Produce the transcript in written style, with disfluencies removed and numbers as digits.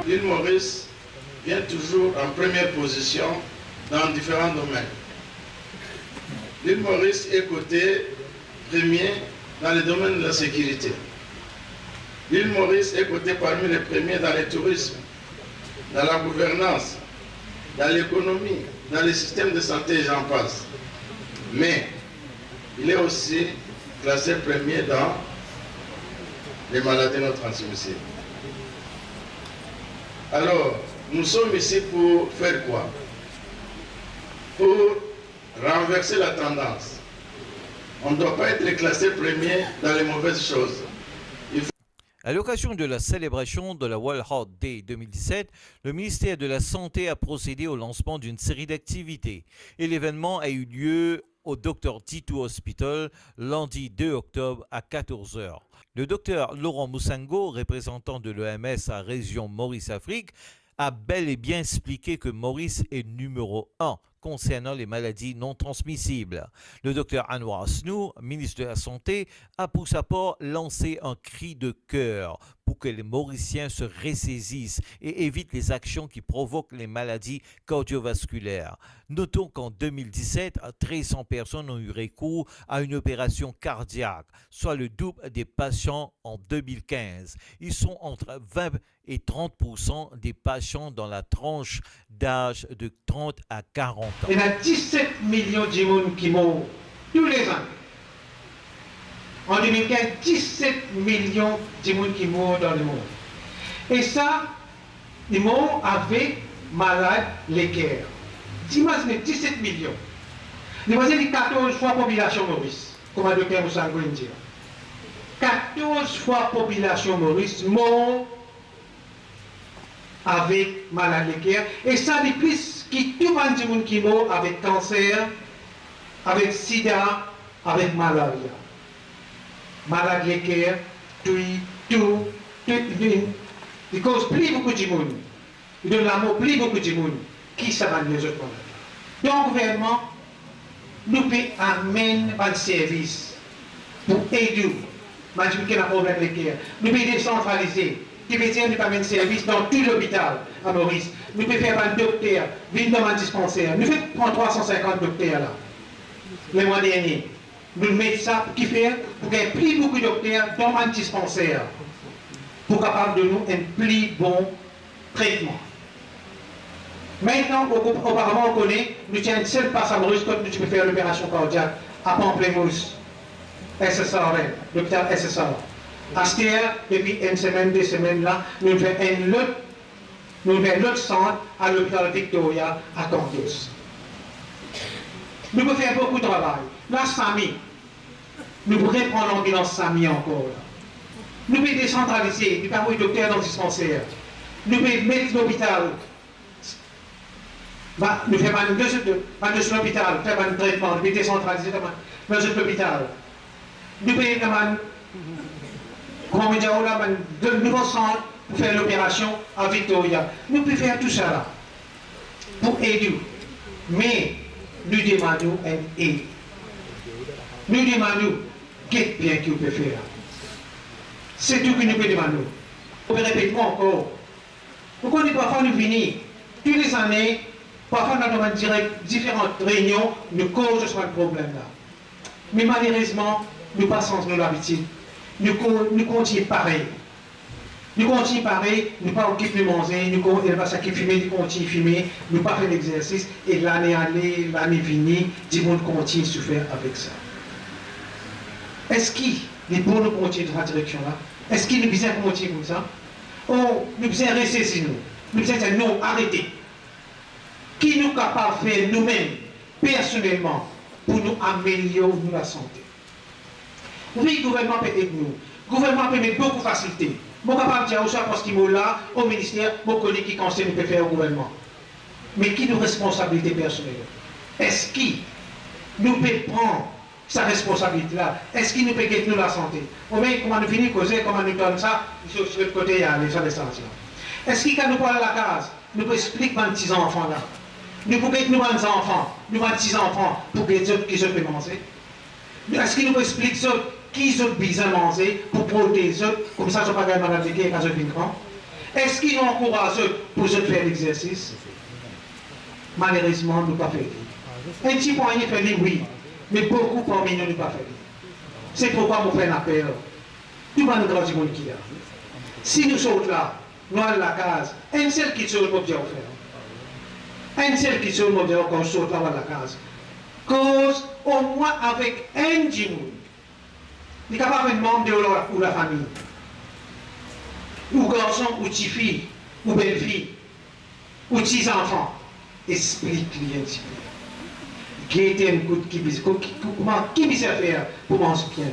l'île Maurice vient toujours en première position dans différents domaines. L'île Maurice est cotée premier dans le domaine de la sécurité. L'île Maurice est cotée parmi les premiers dans le tourisme, dans la gouvernance, dans l'économie, dans le système de santé et j'en passe. Mais il est aussi classé premier dans les maladies non transmissibles. Alors, nous sommes ici pour faire quoi? Pour renverser la tendance. On ne doit pas être classé premier dans les mauvaises choses. À l'occasion de la célébration de la World Heart Day 2017, le ministère de la Santé a procédé au lancement d'une série d'activités. Et l'événement a eu lieu au Dr Titou Hospital lundi 2 octobre à 14 h. Le docteur Laurent Moussango, représentant de l'OMS à région Maurice-Afrique, a bel et bien expliqué que Maurice est numéro 1 concernant les maladies non transmissibles. Le docteur Anwar Asnou, ministre de la Santé, a pour sa part lancé un cri de cœur pour que les Mauriciens se ressaisissent et évitent les actions qui provoquent les maladies cardiovasculaires. Notons qu'en 2017, 1300 personnes ont eu recours à une opération cardiaque, soit le double des patients en 2015. Ils sont entre 20 et 30% des patients dans la tranche d'âge de 30 à 40 ans. Il y a 17 millions de gens qui meurent tous les ans. En 2015, 17 millions de gens qui meurent dans le monde. Et ça, ils meurent avec malades l'équerre. Imaginez 17 millions. Imaginez 14 fois la population Maurice, comme le docteur Moussango dit. 14 fois la population Maurice meurt avec malade l'équerre. Et ça, de plus, qui tout le monde qui meurt avec cancer, avec sida, avec malaria. Malade l'équerre, tout, il cause plus beaucoup de monde. Il donne la mort plus beaucoup de monde. Qui ça va les autres malades? Donc, le gouvernement, nous peut amener un service pour aider. Maintenant, il y a un problème l'équerre. Nous peut décentraliser. Qui veut dire que nous avons un service dans tout l'hôpital à Maurice. Nous pouvons faire un docteur, venir dans un dispensaire. Nous faisons prendre 350 docteurs là. Le mois dernier. Nous mettons ça qui fait pour qu'il y ait plus beaucoup de docteurs dans un dispensaire. Pour capable de nous un plus bon traitement. Maintenant, auparavant, on connaît, nous tiens une seule passe à Maurice quand tu peux faire l'opération cardiaque à Pamplemousse. SSR, l'hôpital SSR. Astia, depuis une semaine, 2 semaines là, nous faisons l'autre centre à l'hôpital Victoria à Cantos. Nous pouvons faire beaucoup de travail. La SAMI, nous pourrions prendre l'ambulance SAMI encore. Là. Nous pouvons décentraliser, nous pouvons docteur dans le dispensaire. Nous pouvons mettre l'hôpital. Nous faisons un hôpital, faire un traitement, nous pouvons décentraliser dans l'hôpital. Nous pouvons comment on dit, on a de nouveaux centres pour faire l'opération à Victoria. Nous pouvons faire tout ça là pour aider. Mais nous demandons un aide. Nous demandons qu'est-ce bien qu'il peut faire. C'est tout que nous pouvons demander. On peut répéter encore. Pourquoi nous parfois nous venir toutes les années, parfois nous avons différentes réunions, nous causons ce problème là. Mais malheureusement, nous passons nos habitudes. Nous continuons pareil. Nous continuons pareil, nous ne pas occupés de manger, nous continuons à fumer, nous continuons à fumer, nous ne pas faire l'exercice, et l'année allée, l'année venue, tout le monde continue à souffrir avec ça. Est-ce qu'il est bon de continuer dans cette direction-là? Est-ce qu'il est besoin de continuer comme ça? Oh, nous besoin de rester nous. Nous besoin de dire non, arrêtez. Qui nous capable de faire nous-mêmes, personnellement, pour nous améliorer la santé? Oui, le gouvernement peut aider nous. Le gouvernement peut mettre beaucoup de facilité. Je ne peux pas dire ça parce qu'il est là, au ministère, je connais qui conseille nous peut faire au gouvernement. Mais qui nous responsabilité personnelle? Est-ce qu'il nous peut prendre sa responsabilité-là? Est-ce qu'il nous peut guetter nous la santé? Ou bien, comment nous finissons de causer, comment nous donne ça, sur le côté, il y a les gens d'essentiel. Est-ce qu'il quand nous parlons à la case, nous pouvons expliquer à petits enfants là? Nous pouvons guetter nous à nos enfants, nous à petits enfants, pour que les autres qui se peuvent manger? Est-ce qu'il nous peut expliquer ça? Qui ont besoin de manger pour protéger, comme ça, je ne peux pas gagner malade de guerre quand je viens grand. Est-ce qu'ils nous encouragent pour se faire l'exercice? Malheureusement, nous ne pas fait. Un petit point, il fait oui, mais beaucoup parmi nous ne pas fait. C'est pourquoi nous faisons appel. Tout le monde dans le monde qui est là. Si nous sommes là, nous allons à la case, un seul qui se le faire. Un seul qui se le faire quand on sort là à la case. Cause, au moins avec un djimoun, il est capable de membre de la famille. Ou garçon, ou petite fille, ou belle fille, ou petits enfants. Explique-lui un petit peu. Qui un coup qui peut faire pour manger bien?